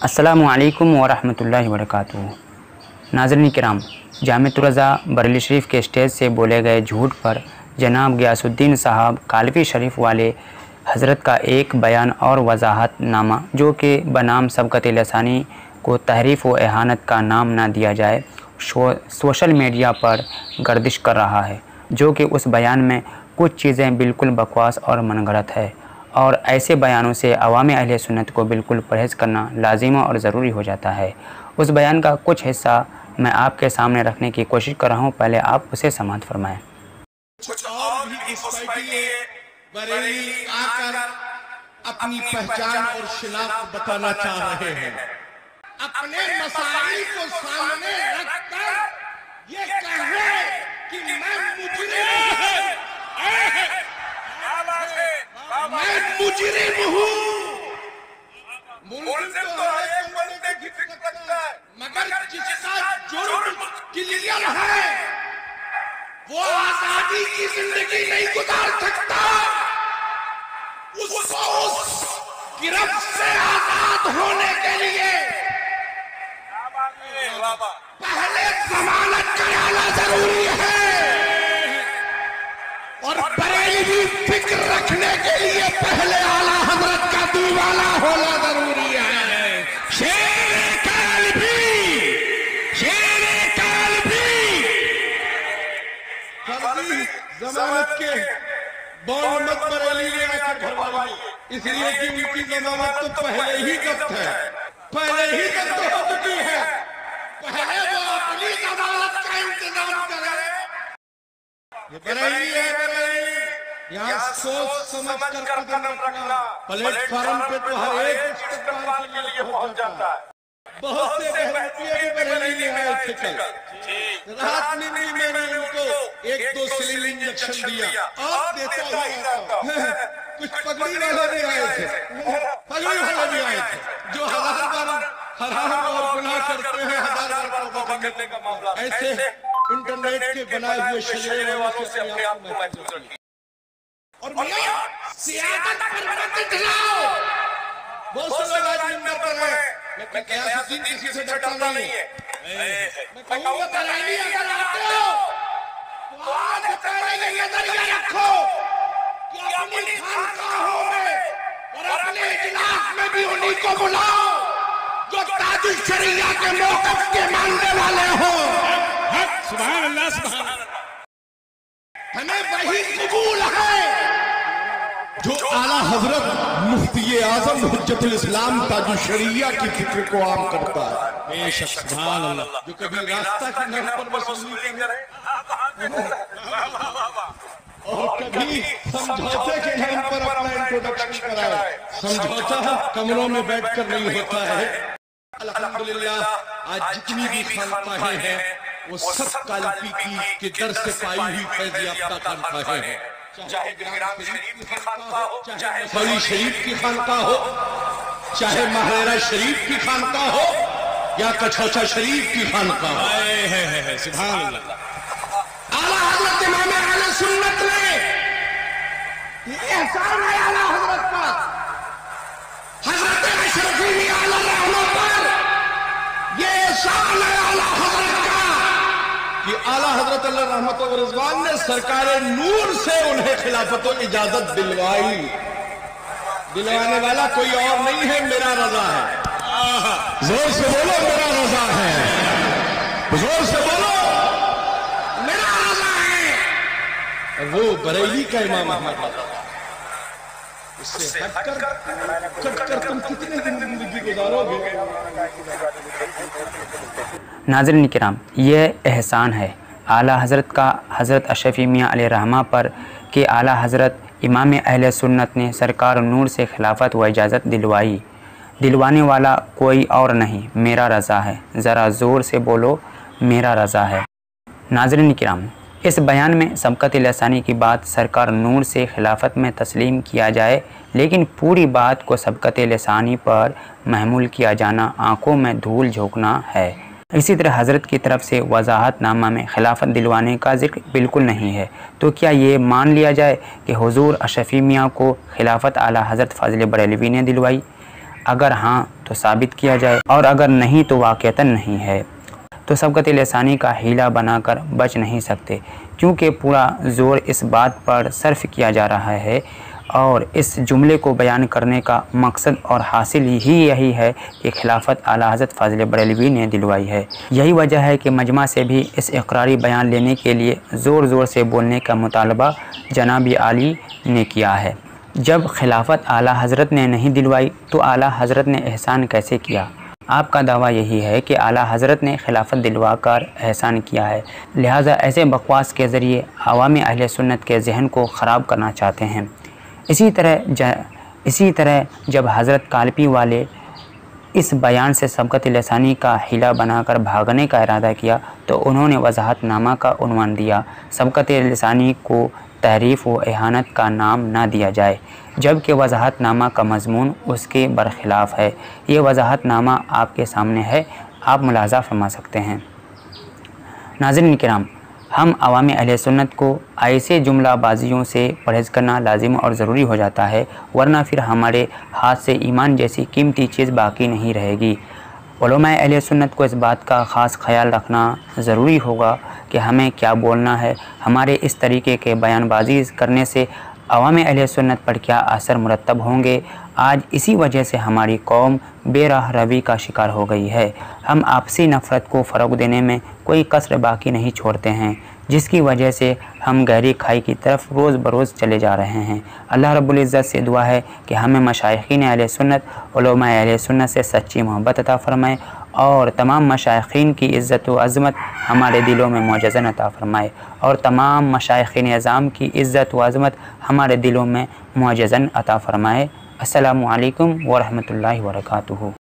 अस्सलामुअलैकुम वरहमतुल्लाहि वबरकातुहू। नाज़रीन किराम, जामिअतुर रज़ा बरेली शरीफ के स्टेज से बोले गए झूठ पर जनाब गियासुद्दीन साहब कालवी शरीफ वाले हज़रत का एक बयान और वजाहतनामा जो कि बनाम सबक़त लसानी को तहरीफ़ व एहानत का नाम ना दिया जाए सोशल मीडिया पर गर्दिश कर रहा है, जो कि उस बयान में कुछ चीज़ें बिल्कुल बकवास और मनगढ़ंत है और ऐसे बयानों से अवाम अहले सुन्नत को बिल्कुल परहेज़ करना लाजिम और ज़रूरी हो जाता है। उस बयान का कुछ हिस्सा मैं आपके सामने रखने की कोशिश कर रहा हूँ, पहले आप उसे समाअत फरमाएँ। कुछ और भी बरेली आकर अपनी पहचान और शिनाख्त बताना चाह रहे हैं। अपने मसाइल को सामने रखकर ये कहे कि मैं मुजरिम हूँ। मुल्ज़िम तो हर एक बंदे की फिक्र करता है, मगर जिसका जुर्म क्लियर है वो आजादी की जिंदगी नहीं गुजार सकता। उसको उस गिरफ्त से आजाद होने के लिए पहले जमानत कराना जरूरी है और बरेली फिक्र रखने के लिए पहले आला हजरत का दीवाना होना जरूरी है। शेर कालवी जमानत के बॉन्ड मत बरेली ले आकर घरवाली, इसलिए कि उनकी जमानत तो पहले ही जब्त है, पहले ही जब्त हो चुकी है। पहले वो अपनी जमानत का इंतजाम करे। ये बरेली है, बरेली यहाँ सोच समझ कर कदम रखना। प्लेटफार्म पे तो हर एक इस्तेमाल के लिए पहुंच जाता है। बहुत से बहनों बरेली आए थे कल, रात में भी मैंने उनको एक दो सिलिंग इंजेक्शन दिया और देता ही रहता। कुछ पगड़ी वाले भी आए थे, पगड़ी वाले भी आए थे जो हराम और गुनाह करते हैं, हजार बार तौबा करने का मामला। ऐसे इंटरनेट के बनाए हुए शरीरे वालों से अपने आप को महफूज रखिए। और मियां सियासत पर मत ढलाओ। बहुत से लोग आज मिंबर पर हैं, मैं गियासुद्दीन किसी से डरता नहीं है। मैं कहूँगा बरेली अगर आते हो तो आज पहले ये नजरिया रखो कि अपनी खानकाहों में और अपने इजलास में भी उन्हीं को बुलाओ जो ताजुल शरिया के मौक़िफ़ के मानने वाले हो। सुभान अल्लाह, सुभान अल्लाह। हमें वही कबूल है जो आला हजरत मुफ्ती आज़म हुज्जतुल इस्लाम ताजुल शरिया की फिक्र को आम करता है। बेशक, सुभान अल्लाह। जो कभी रास्ता की नज़र पर वसूली करे और कभी समझौते के नाम पर अपना इंट्रोडक्शन कराए। समझौता कमरों में बैठकर नहीं होता है। अल्हम्दुलिल्लाह, आज जितनी भी खानकाहें हैं वो सब कालवी के दर से पाई हुई फैज़ याफ्ता खानकाहें हैं। चाहे ग्राम शरीफ की खानकाह हो, चाहे मौली शरीफ की खानकाह हो, चाहे महरेरा शरीफ की खानकाह हो या कछौचा शरीफ की खानकाह हो। सुभान अल्लाह। आला हजरत इमाम अहले सुन्नत ने ये एहसान है आला हजरत का, हजरत अशरफी मियां आला रहमा पर ये एहसान है आला हजरत का कि आला हजरत अल्लाह रहमत व रिज़वान ने सरकारे नूर से उन्हें खिलाफत व इजाजत दिलवाई। दिलवाने वाला कोई और नहीं है, मेरा रजा है। जोर से बोलो, मेरा रजा है। जोर से बोलो, मेरा रजा है। वो बरेली का इमाम अहमद, इससे हटकर तुम कितने दिन जिंदगी गुजारोगे? नाज़रीन किराम, यह एहसान है आला हज़रत का हज़रत अशरफी मियां अलैहिर्रहमा पर कि आला हज़रत इमाम अहले सुन्नत ने सरकार नूर से खिलाफत व इजाज़त दिलवाई। दिलवाने वाला कोई और नहीं, मेरा रज़ा है। ज़रा ज़ोर से बोलो, मेरा रज़ा है। नाज़रीन किराम, इस बयान में सबक़त लसानी की बात सरकार नूर से खिलाफत में तस्लीम किया जाए, लेकिन पूरी बात को सबक़त लसानी पर महमूल किया जाना आँखों में धूल झोंकना है। इसी तरह हज़रत की तरफ से वजाहतनामा में खिलाफत दिलवाने का जिक्र बिल्कुल नहीं है। तो क्या ये मान लिया जाए कि हुज़ूर अशरफी मियां को खिलाफत आला हज़रत फ़ाज़िल बरेलवी ने दिलवाई? अगर हाँ तो साबित किया जाए और अगर नहीं तो वाक़तन नहीं है, तो सबकत लिसानी का हीला बनाकर बच नहीं सकते, क्योंकि पूरा ज़ोर इस बात पर सर्फ किया जा रहा है और इस जुमले को बयान करने का मकसद और हासिल ही यही है कि खिलाफत आला हज़रत फ़ाज़िल बरेलवी ने दिलवाई है। यही वजह है कि मजमा से भी इस इक़रारी बयान लेने के लिए ज़ोर ज़ोर से बोलने का मुतालबा जनाब आली ने किया है। जब खिलाफत आला हज़रत ने नहीं दिलवाई तो आला हज़रत ने एहसान कैसे किया? आपका दावा यही है कि आला हज़रत ने खिलाफत दिलवा कर एहसान किया है, लिहाजा ऐसे बकवास के ज़रिए अवामी अहले सुन्नत के जहन को ख़राब करना चाहते हैं। इसी तरह जब हज़रत कालपी वाले इस बयान से सबकत लिसानी का हिला बनाकर भागने का इरादा किया तो उन्होंने वजाहतनामा का उन्वान दिया, सबकत लिसानी को तहरीफ़ व एहानत का नाम ना दिया जाए, जबकि वजाहतनामा का मज़मून उसके बरखिलाफ़ है। ये वजाहतनामा आपके सामने है, आप मुलाज़ा फरमा सकते हैं। नाज़रीन किराम, हम अवामी अहले सुन्नत को ऐसे जुमलाबाजियों से परहेज़ करना लाजिम और ज़रूरी हो जाता है, वरना फिर हमारे हाथ से ईमान जैसी कीमती चीज़ बाकी नहीं रहेगी। उलमाए अहले सुन्नत को इस बात का ख़ास ख्याल रखना ज़रूरी होगा कि हमें क्या बोलना है। हमारे इस तरीके के बयानबाजी करने से अवामी अहले सुन्नत पर क्या असर मुरतब होंगे। आज इसी वजह से हमारी कौम बेराह रवी का शिकार हो गई है। हम आपसी नफ़रत को फ़रोग़ देने में कोई कसर बाकी नहीं छोड़ते हैं, जिसकी वजह से हम गहरी खाई की तरफ रोज़ बरोज़ चले जा रहे हैं। अल्लाह रब्बुल इज़्ज़त से दुआ है कि हमें मशाइख़ीन अहले सुन्नत, उलमाए अहले सुन्नत से सच्ची मोहब्बत अता फ़रमाए और तमाम मशाइख़ीन की इज़्ज़त व अज़मत हमारे दिलों में मौजज़न अता फ़रमाए और तमाम मशाइख़ीन इज़ाम की इज़्ज़त व अज़मत हमारे दिलों में मौजज़न अता फ़रमाए। अस्सलामु अलैकुम व रहमतुल्लाहि व बरकातुहू।